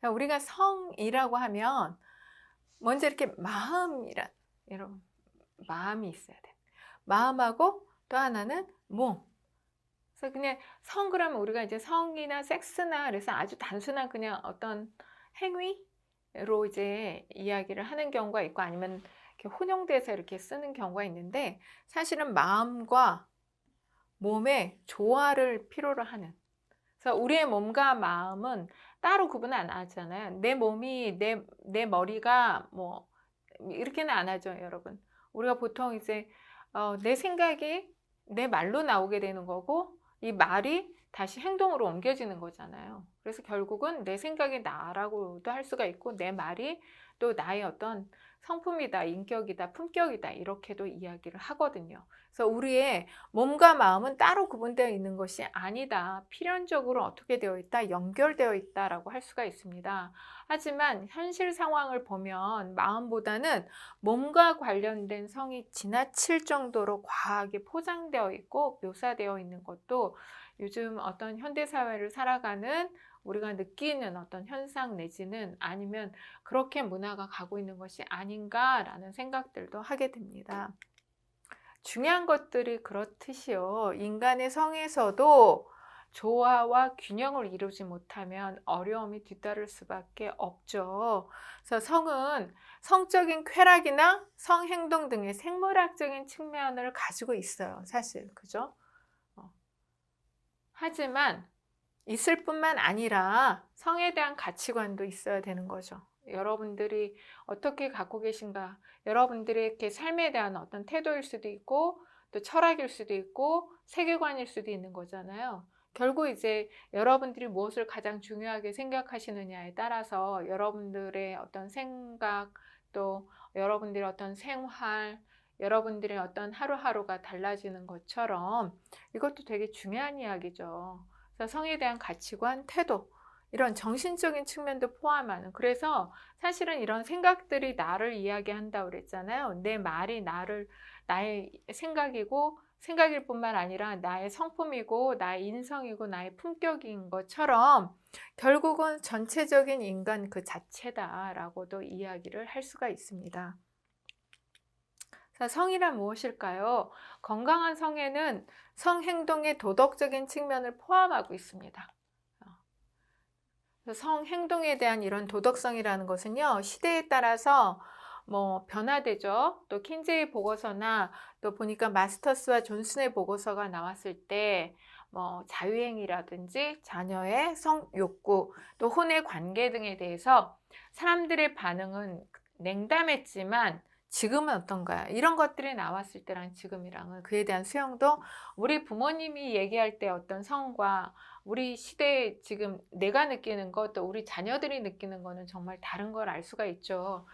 자, 우리가 성이라고 하면 먼저 이렇게 여러분, 마음이 있어야 돼. 마음하고 또 하나는 몸. 그래서 그냥 성 그러면 우리가 이제 성이나 섹스나 그래서 아주 단순한 그냥 어떤 행위로 이제 이야기를 하는 경우가 있고 아니면 이렇게 혼용돼서 이렇게 쓰는 경우가 있는데 사실은 마음과 몸의 조화를 필요로 하는. 그래서 우리의 몸과 마음은 따로 구분 안 하잖아요. 내 몸이 내 머리가 뭐 이렇게는 안 하죠, 여러분. 우리가 보통 이제 내 생각이 내 말로 나오게 되는 거고 이 말이 다시 행동으로 옮겨지는 거잖아요. 그래서 결국은 내 생각이 나라고도 할 수가 있고 내 말이 또 나의 어떤 성품이다, 인격이다, 품격이다 이렇게도 이야기를 하거든요. 그래서 우리의 몸과 마음은 따로 구분되어 있는 것이 아니다. 필연적으로 어떻게 되어 있다? 연결되어 있다라고 할 수가 있습니다. 하지만 현실 상황을 보면 마음보다는 몸과 관련된 성이 지나칠 정도로 과하게 포장되어 있고 묘사되어 있는 것도 요즘 어떤 현대사회를 살아가는 우리가 느끼는 어떤 현상 내지는 아니면 그렇게 문화가 가고 있는 것이 아닌가라는 생각들도 하게 됩니다. 중요한 것들이 그렇듯이요. 인간의 성에서도 조화와 균형을 이루지 못하면 어려움이 뒤따를 수밖에 없죠. 그래서 성은 성적인 쾌락이나 성행동 등의 생물학적인 측면을 가지고 있어요. 사실. 그죠? 하지만 있을 뿐만 아니라 성에 대한 가치관도 있어야 되는 거죠. 여러분들이 어떻게 갖고 계신가? 여러분들의 이렇게 삶에 대한 어떤 태도일 수도 있고, 또 철학일 수도 있고, 세계관일 수도 있는 거잖아요. 결국 이제 여러분들이 무엇을 가장 중요하게 생각하시느냐에 따라서 여러분들의 어떤 생각, 또 여러분들의 어떤 생활, 여러분들의 어떤 하루하루가 달라지는 것처럼 이것도 되게 중요한 이야기죠. 그래서 성에 대한 가치관, 태도 이런 정신적인 측면도 포함하는 그래서 사실은 이런 생각들이 나를 이야기한다고 그랬잖아요. 내 말이 나의 생각이고 생각일 뿐만 아니라 나의 성품이고 나의 인성이고 나의 품격인 것처럼 결국은 전체적인 인간 그 자체다라고도 이야기를 할 수가 있습니다. 자, 성이란 무엇일까요? 건강한 성에는 성행동의 도덕적인 측면을 포함하고 있습니다. 성행동에 대한 이런 도덕성이라는 것은요, 시대에 따라서 뭐 변화되죠. 또 킨제이 보고서나 또 보니까 마스터스와 존슨의 보고서가 나왔을 때 뭐 자유행위라든지 자녀의 성욕구, 또 혼의 관계 등에 대해서 사람들의 반응은 냉담했지만 지금은 어떤가? 이런 것들이 나왔을 때랑 지금이랑은 그에 대한 수용도 우리 부모님이 얘기할 때 어떤 성과 우리 시대에 지금 내가 느끼는 것, 또 우리 자녀들이 느끼는 거는 정말 다른 걸 알 수가 있죠.